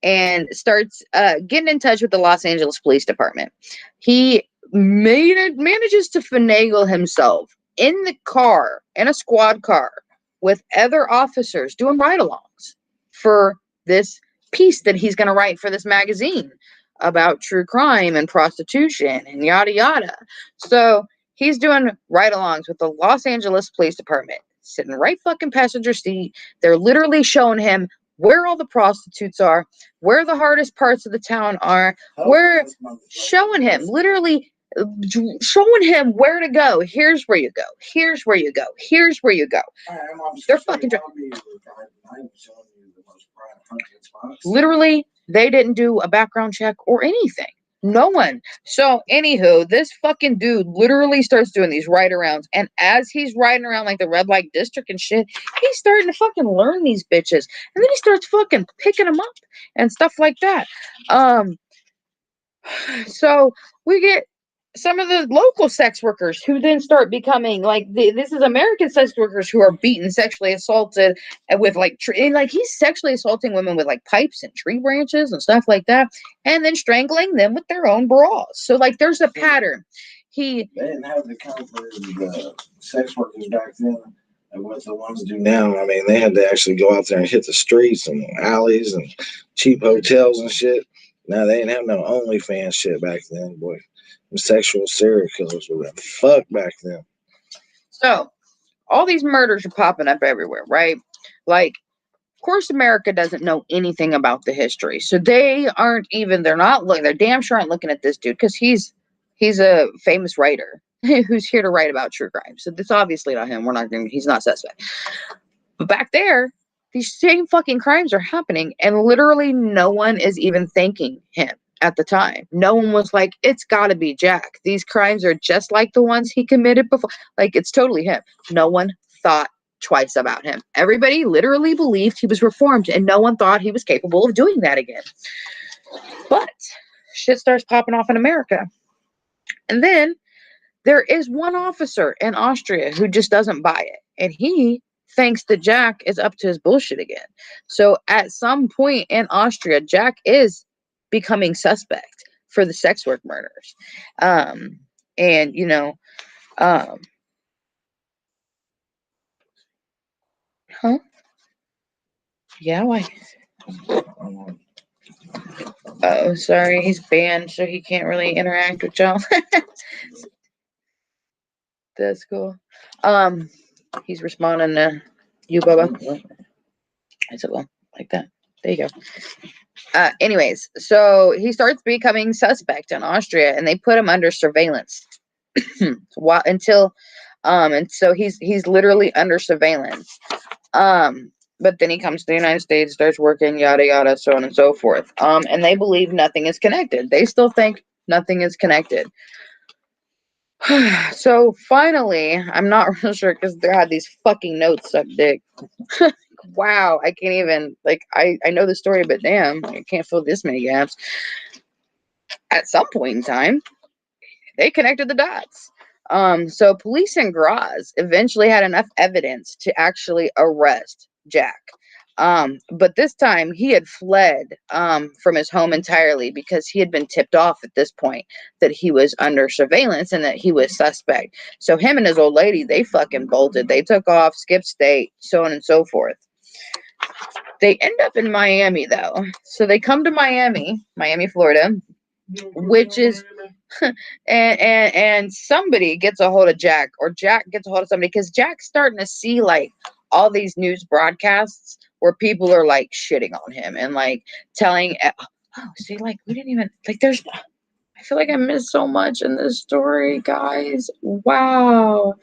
Speaker 1: and starts getting in touch with the Los Angeles Police Department. He manages to finagle himself in the car, in a squad car, with other officers doing ride-alongs for this piece that he's going to write for this magazine about true crime and prostitution and yada yada. So he's doing ride-alongs with the Los Angeles Police Department, sitting right fucking passenger seat. They're literally showing him where all the prostitutes are, where the hardest parts of the town are, where showing him, literally showing him where to go. Here's where you go. Here's where you go. Here's where you go. They're fucking literally, they didn't do a background check or anything. No one. So, anywho, this fucking dude literally starts doing these ride arounds. And as he's riding around like the red light district and shit, he's starting to fucking learn these bitches. And then he starts fucking picking them up and stuff like that. So we get some of the local sex workers who then start becoming like this is American sex workers who are beaten, sexually assaulted, and with like and like he's sexually assaulting women with like pipes and tree branches and stuff like that, and then strangling them with their own bras. So like there's a pattern.
Speaker 2: They didn't have the comfort of the sex workers back then and what the ones do now. I mean, they had to actually go out there and hit the streets and alleys and cheap hotels and shit. Now they didn't have no OnlyFans shit back then, boy. Them sexual serial killers were the fuck back then.
Speaker 1: So all these murders are popping up everywhere, right? Like, of course, America doesn't know anything about the history, so they're not looking. They're damn sure aren't looking at this dude because he's a famous writer who's here to write about true crime. So it's obviously not him. He's not suspect. But back there, these same fucking crimes are happening, and literally no one is even thanking him at the time. No one was like, it's got to be Jack. These crimes are just like the ones he committed before. Like, it's totally him. No one thought twice about him. Everybody literally believed he was reformed, and no one thought he was capable of doing that again. But shit starts popping off in America. And then there is one officer in Austria who just doesn't buy it. And he thinks that Jack is up to his bullshit again. So at some point in Austria, Jack is becoming suspect for the sex work murders. And, you know, huh? Yeah, why? Oh, sorry. He's banned, so he can't really interact with y'all. That's cool. He's responding to you, Bubba. I said, well, like that. There you go. Anyways, so he starts becoming suspect in Austria, and they put him under surveillance. And so he's literally under surveillance. But then he comes to the United States, starts working, yada yada, so on and so forth. And they believe nothing is connected. They still think nothing is connected. So finally, I'm not real sure because they had these fucking notes up dick. Wow, I can't even I know the story, but damn, I can't fill this many gaps. At some point in time, they connected the dots. So police in Graz eventually had enough evidence to actually arrest Jack. But this time he had fled from his home entirely because he had been tipped off at this point that he was under surveillance and that he was suspect. So him and his old lady, they fucking bolted. They took off, skipped state, so on and so forth. They end up in Miami though. So they come to Miami, Florida, which is and somebody gets a hold of Jack, or Jack gets a hold of somebody, because Jack's starting to see like all these news broadcasts where people are like shitting on him and like telling, oh, see, like we didn't even like there's I feel like I missed so much in this story, guys. Wow.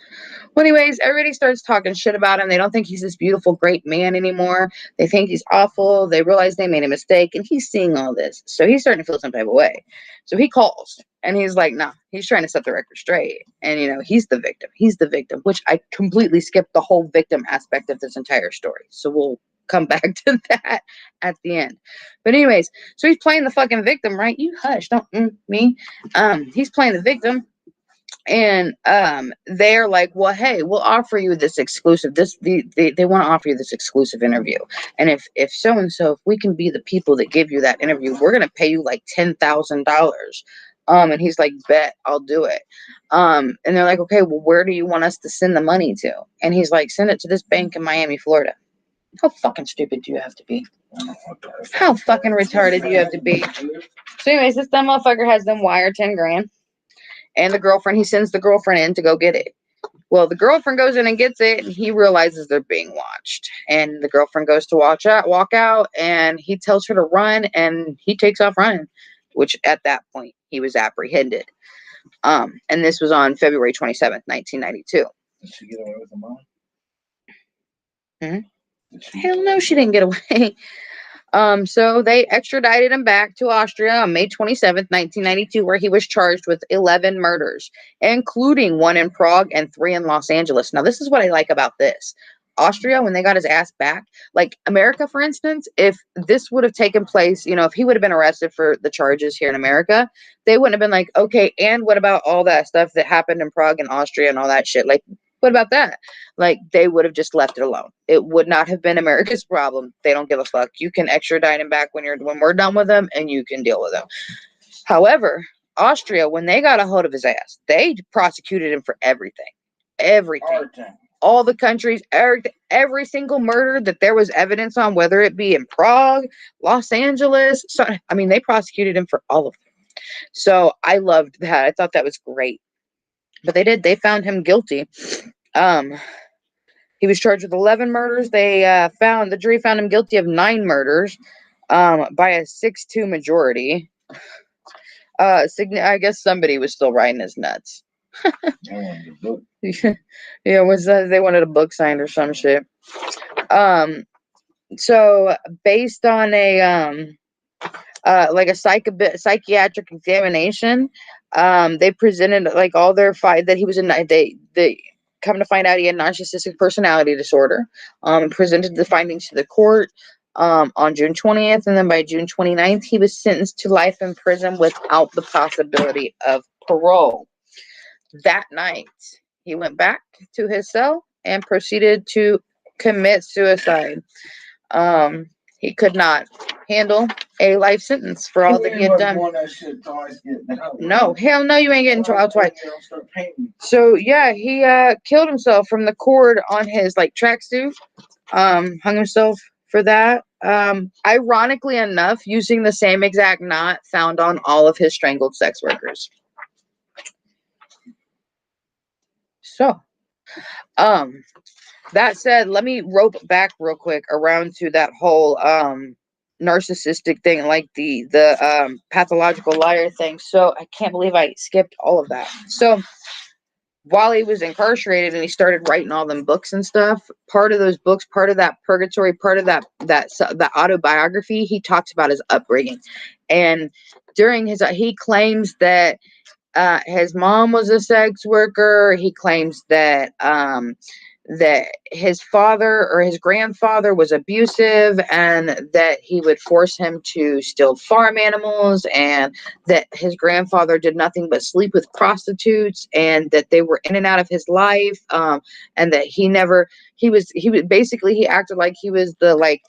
Speaker 1: Well, anyways, everybody starts talking shit about him. They don't think he's this beautiful, great man anymore. They think he's awful. They realize they made a mistake, and he's seeing all this. So he's starting to feel some type of way. So he calls, and he's like, nah, he's trying to set the record straight. And, he's the victim. He's the victim, which I completely skipped the whole victim aspect of this entire story. So we'll come back to that at the end. But anyways, so he's playing the fucking victim, right? You hush, don't me. He's playing the victim, and they're like, well, hey, we'll offer you this exclusive, they want to offer you this exclusive interview, and if so and so, if we can be the people that give you that interview, we're going to pay you like $10,000. And he's like, bet, I'll do it. And they're like, okay, well, where do you want us to send the money to? And he's like, send it to this bank in Miami, Florida. How fucking stupid do you have to be? How fucking retarded do you have to be? So anyways, this dumb motherfucker has them wire 10 grand. And he sends the girlfriend in to go get it. Well, the girlfriend goes in and gets it, and he realizes they're being watched. And the girlfriend goes to walk out, and he tells her to run, and he takes off running, which at that point he was apprehended. And this was on February 27th, 1992.
Speaker 2: Did she get away with the money?
Speaker 1: Hell no, she didn't get away. So they extradited him back to Austria on May 27th, 1992, where he was charged with 11 murders, including 1 in Prague and 3 in Los Angeles. Now, this is what I like about this. Austria, when they got his ass back, like America, for instance, if this would have taken place, if he would have been arrested for the charges here in America, they wouldn't have been like, okay, and what about all that stuff that happened in Prague and Austria and all that shit? Like, what about that? Like, they would have just left it alone. It would not have been America's problem. They don't give a fuck. You can extradite him back when we're done with him, and you can deal with him. However, Austria, when they got a hold of his ass, they prosecuted him for everything. Everything. All the countries, every single murder that there was evidence on, whether it be in Prague, Los Angeles. So, they prosecuted him for all of them. So I loved that. I thought that was great. But they found him guilty. He was charged with 11 murders. The jury found him guilty of 9 murders, by a 6-2 majority. I guess somebody was still riding his nuts. Yeah, they wanted a book signed or some shit. So based on a like a psychiatric examination, they presented like all their that he was they come to find out he had narcissistic personality disorder. Presented the findings to the court on June 20th, and then by June 29th, he was sentenced to life in prison without the possibility of parole. That night, he went back to his cell and proceeded to commit suicide. He could not handle a life sentence for all that he had done. No, hell no, you ain't getting trial twice. So yeah, he killed himself from the cord on his tracksuit. Hung himself for that. Ironically enough, using the same exact knot found on all of his strangled sex workers. So, that said, let me rope back real quick around to that whole narcissistic thing, like the pathological liar thing. So I can't believe I skipped all of that. So while he was incarcerated and he started writing all them books and stuff, part of those books, part of that purgatory, part of that autobiography, he talks about his upbringing. And during he claims that his mom was a sex worker. He claims that that his father or his grandfather was abusive, and that he would force him to steal farm animals, and that his grandfather did nothing but sleep with prostitutes, and that they were in and out of his life, and that he acted like he was the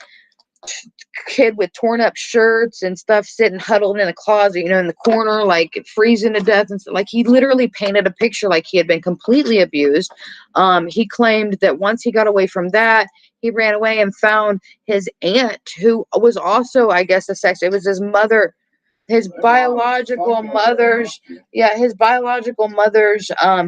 Speaker 1: kid with torn up shirts and stuff, sitting huddled in a closet, in the corner, freezing to death, and stuff. He literally painted a picture like he had been completely abused. He claimed that once he got away from that, he ran away and found his aunt, who was also, I guess, it was his mother, his biological mother's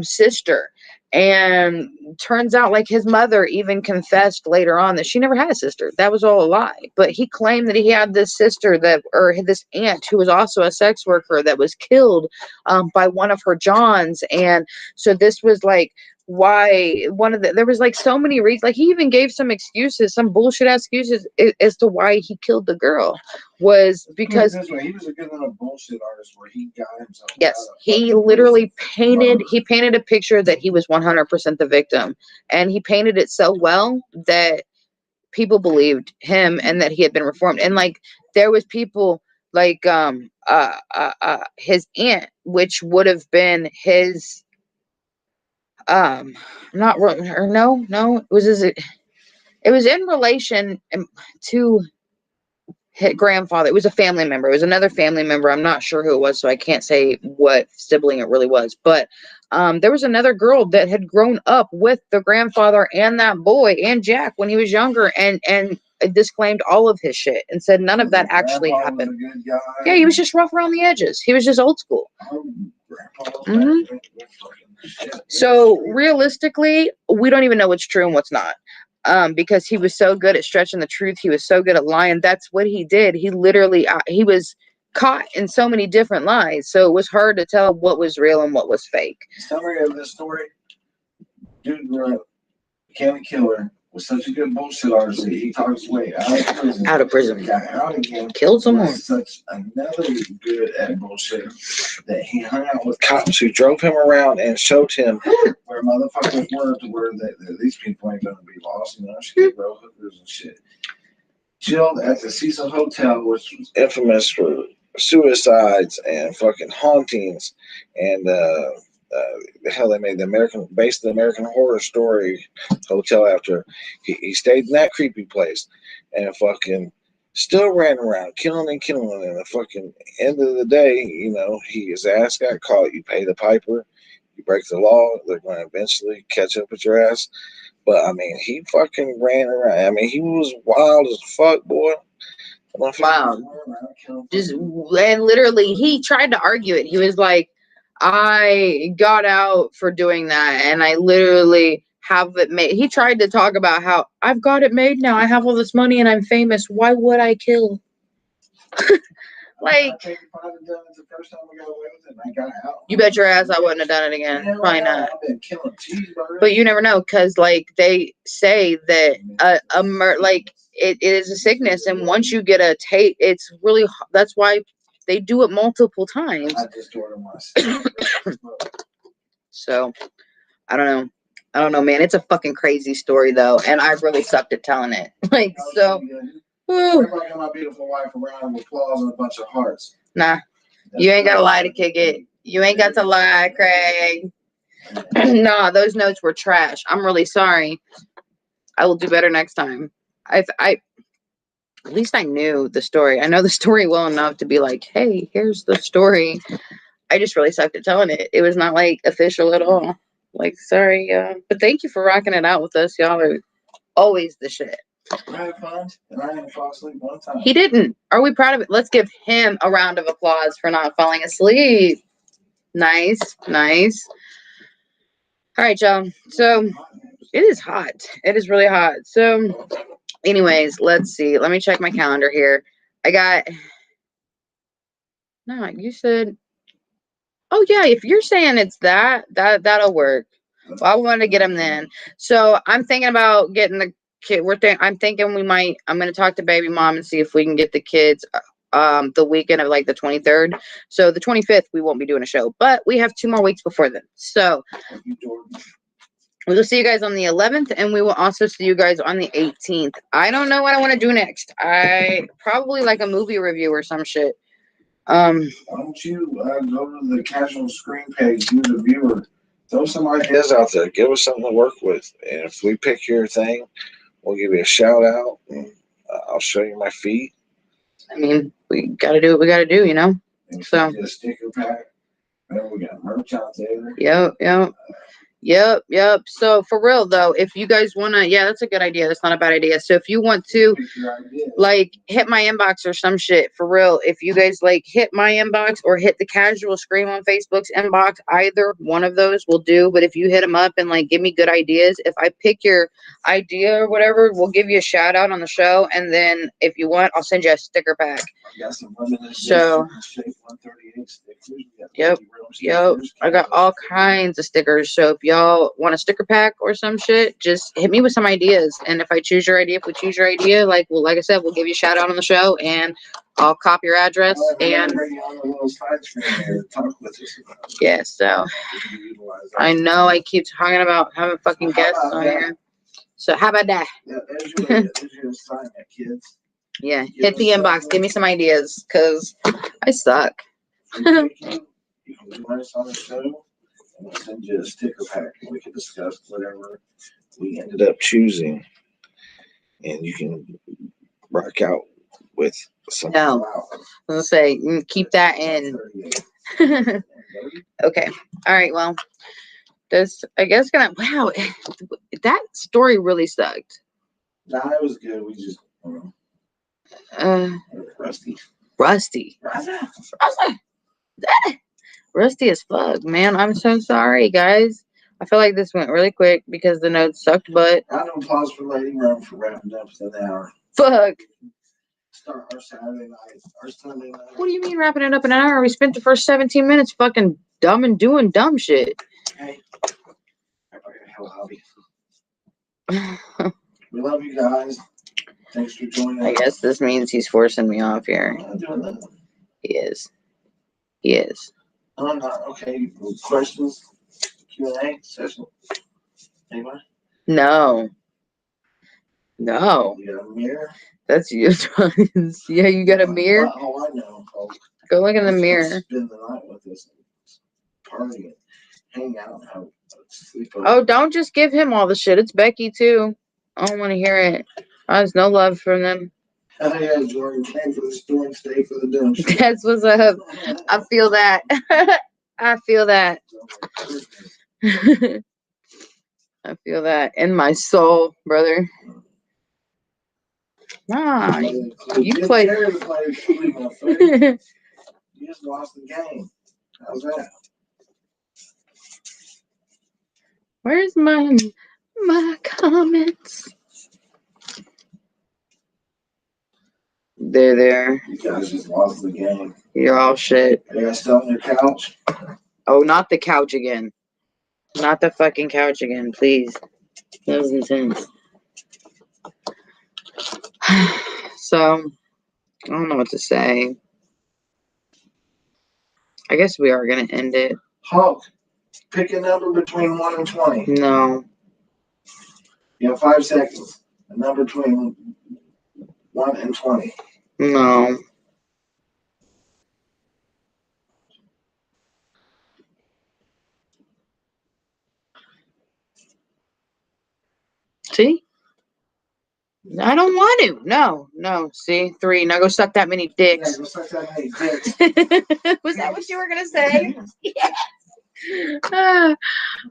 Speaker 1: sister, And turns out like his mother even confessed later on that she never had a sister. That was all a lie. But he claimed that he had this sister that, or this aunt who was also a sex worker that was killed by one of her Johns. And so this was like why there was like so many reasons. Like he even gave some excuses, some bullshit ass excuses as to why he killed the girl was because
Speaker 2: this way, he was a good little bullshit artist where he got himself.
Speaker 1: Yes, he literally painted a picture that he was 100% the victim, and he painted it so well that people believed him and that he had been reformed. And like there was people like his aunt, which would have been his not or no, it was in relation to his grandfather. It was a family member. It was another family member. I'm not sure who it was, so I can't say what sibling it really was. But there was another girl that had grown up with the grandfather and that boy and Jack when he was younger, and disclaimed all of his shit and said none of that actually happened. Yeah, he was just rough around the edges. He was just old school. Mm-hmm. So realistically, we don't even know what's true and what's not. Because he was so good at stretching the truth. He was so good at lying. That's what he did. He literally, he was caught in so many different lies. So it was hard to tell what was real and what was fake.
Speaker 2: Summary of this story, dude grew up, became a killer, was such a good bullshit artist that he talked his way out of prison. Got out again.
Speaker 1: Killed someone.
Speaker 2: Was such another good at bullshit that he hung out with cops who drove him around and showed him where motherfuckers were to where these people ain't gonna be lost. You know, shit, bro, hookers and shit. Chilled at the Cecil Hotel, which was infamous for suicides and fucking hauntings, and the hell they made the American Horror Story hotel after he stayed in that creepy place, and fucking still ran around killing and killing. And the fucking end of the day, you know, his ass got caught. You pay the piper, you break the law, they're going to eventually catch up with your ass. But I mean, he fucking ran around. I mean, he was wild as fuck, boy.
Speaker 1: Wow. Just and literally, he tried to argue it. He was like, "I got out for doing that, and I literally have it made." He tried to talk about how I've got it made now. I have all this money and I'm famous. Why would I kill? Like, you bet your ass I wouldn't have done it again. Probably not. But you never know, because like they say that like it is a sickness, and once you get a taste, it's really that's why they do it multiple times. So I don't know, man. It's a fucking crazy story though, and I really sucked at telling it. Like so.
Speaker 2: Everybody my beautiful wife around with claws and a bunch of hearts.
Speaker 1: Nah, you ain't gotta lie to kick it. You ain't got to lie, Craig. Nah, those notes were trash. I'm really sorry. I will do better next time. I at least I knew the story. I know the story well enough to be like, hey, here's the story. I just really sucked at telling it. It was not like official at all. Like, sorry, but thank you for rocking it out with us. Y'all are always the shit.
Speaker 2: I had fun, and I didn't fall asleep one time.
Speaker 1: He didn't. Are we proud of it? Let's give him a round of applause for not falling asleep. Nice, nice. All right, y'all. So it is hot. It is really hot. So, anyways, let's see. Let me check my calendar here. I got. No, you said. Oh yeah, if you're saying it's that'll work. Well, I want to get him then. So I'm thinking about getting the kid. I'm thinking we might. I'm gonna talk to baby mom and see if we can get the kids. The weekend of like the 23rd. So the 25th we won't be doing a show, but we have 2 more weeks before then. So we'll see you guys on the 11th, and we will also see you guys on the 18th. I don't know what I want to do next. I probably like a movie review or some shit.
Speaker 2: Why don't you go to the casual screen page, you the viewer, throw some ideas out there, give us something to work with, and if we pick your thing, we'll give you a shout out, and I'll show you my feet.
Speaker 1: I mean, we gotta do what we gotta do, you know.
Speaker 2: And so a sticker pack. And we got merch out there.
Speaker 1: Yep. Yep, yep. So for real though, if you guys wanna, yeah, that's a good idea. That's not a bad idea. So if you want to,
Speaker 2: Pick your idea.
Speaker 1: like, hit my inbox or some shit, for real. If you guys like hit my inbox or hit the Casual Scream on Facebook's inbox, either one of those will do. But if you hit them up and like give me good ideas, if I pick your idea or whatever, we'll give you a shout out on the show. And then if you want, I'll send you a sticker pack.
Speaker 2: I got some limited
Speaker 1: So,
Speaker 2: edition shape 138 stickers. We got
Speaker 1: yep,
Speaker 2: 50 real
Speaker 1: yep.
Speaker 2: stickers,
Speaker 1: I got all kinds of stickers. So if y'all want a sticker pack or some shit, just hit me with some ideas. And if I choose your idea, if we choose your idea, like, well, like I said, we'll give you a shout out on the show and I'll copy your address. And
Speaker 2: bring you on a little side screen here to talk with us about it.
Speaker 1: yeah, so
Speaker 2: We can utilize that.
Speaker 1: I know I keep talking about having fucking
Speaker 2: Well, how
Speaker 1: guests
Speaker 2: about
Speaker 1: on
Speaker 2: that?
Speaker 1: here. So how about that?
Speaker 2: Yeah, there's your assignment, kids.
Speaker 1: Yeah,
Speaker 2: Give
Speaker 1: hit the
Speaker 2: us
Speaker 1: inbox.
Speaker 2: something.
Speaker 1: Give me some ideas, cause I suck.
Speaker 2: We pick you, you can join us on the show, and we'll send you a sticker pack, and we can discuss whatever we ended up choosing. And you can rock out with some.
Speaker 1: No.
Speaker 2: Wow.
Speaker 1: I was gonna say keep that in.
Speaker 2: 38.
Speaker 1: Okay. All right. Well, this I guess gonna wow. That story really sucked.
Speaker 2: Nah, it was good. We just
Speaker 1: Uh,
Speaker 2: rusty.
Speaker 1: Rusty. Rusty as fuck, man. I'm so sorry, guys. I feel like this went really quick because the notes sucked, but
Speaker 2: Round of applause for Lady Rome for wrapping up an hour.
Speaker 1: fuck.
Speaker 2: Start our Saturday night, our Sunday night.
Speaker 1: What do you mean wrapping it up in an hour? We spent the first 17 minutes fucking dumb and doing dumb shit.
Speaker 2: Hey, everybody got a hobby. We love you guys. Thanks for joining us.
Speaker 1: I guess this means he's forcing me off here.
Speaker 2: I'm not doing that.
Speaker 1: He is. He is.
Speaker 2: I'm not. Okay. Questions? Q&A session? Anybody?
Speaker 1: No. No.
Speaker 2: You got a mirror?
Speaker 1: That's you. Yeah, you got a mirror?
Speaker 2: Oh, I know. Oh,
Speaker 1: Go look in the
Speaker 2: let's
Speaker 1: mirror.
Speaker 2: spend the night with us. Party and hang out and have a sleepover.
Speaker 1: Oh, don't just give him all the shit. It's Becky, too. I don't want to hear it. There's no love from them.
Speaker 2: Oh, yeah, Jordan came for the store and stay for the dinner.
Speaker 1: That's what's up. I feel that. I feel that. I feel that in my soul, brother. Nah, you played.
Speaker 2: You just lost the game. How's that?
Speaker 1: Where's my comments? They're there.
Speaker 2: You guys just lost the game.
Speaker 1: You're all shit.
Speaker 2: Are you guys still on your couch?
Speaker 1: Oh, not the couch again. Not the fucking couch again, please. That was intense. So, I don't know what to say. I guess we are going to end it.
Speaker 2: Hulk, pick a number between 1 and 20.
Speaker 1: No.
Speaker 2: You have 5 seconds. A number between 1 and 20.
Speaker 1: No. See? I don't want to. No. See? 3. Now go suck that many dicks.
Speaker 2: Yeah, go suck that many dicks.
Speaker 1: Was that what you were going to say? Yes.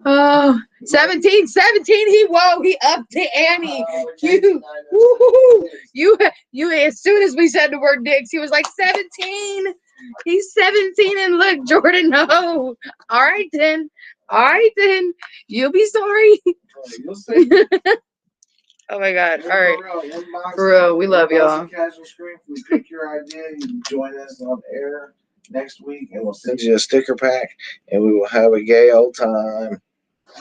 Speaker 1: Oh, 17, he upped the ante. You, as soon as we said the word dicks, he was like 17. He's 17 and look, Jordan, no. All right then. You'll be sorry.
Speaker 2: You'll see.
Speaker 1: Oh my God. All right.
Speaker 2: Inbox,
Speaker 1: For real, we love y'all.
Speaker 2: Casual Scream. If we pick your idea, you can join us on air next week, and we'll send you a sticker pack, and we will have a gay old time.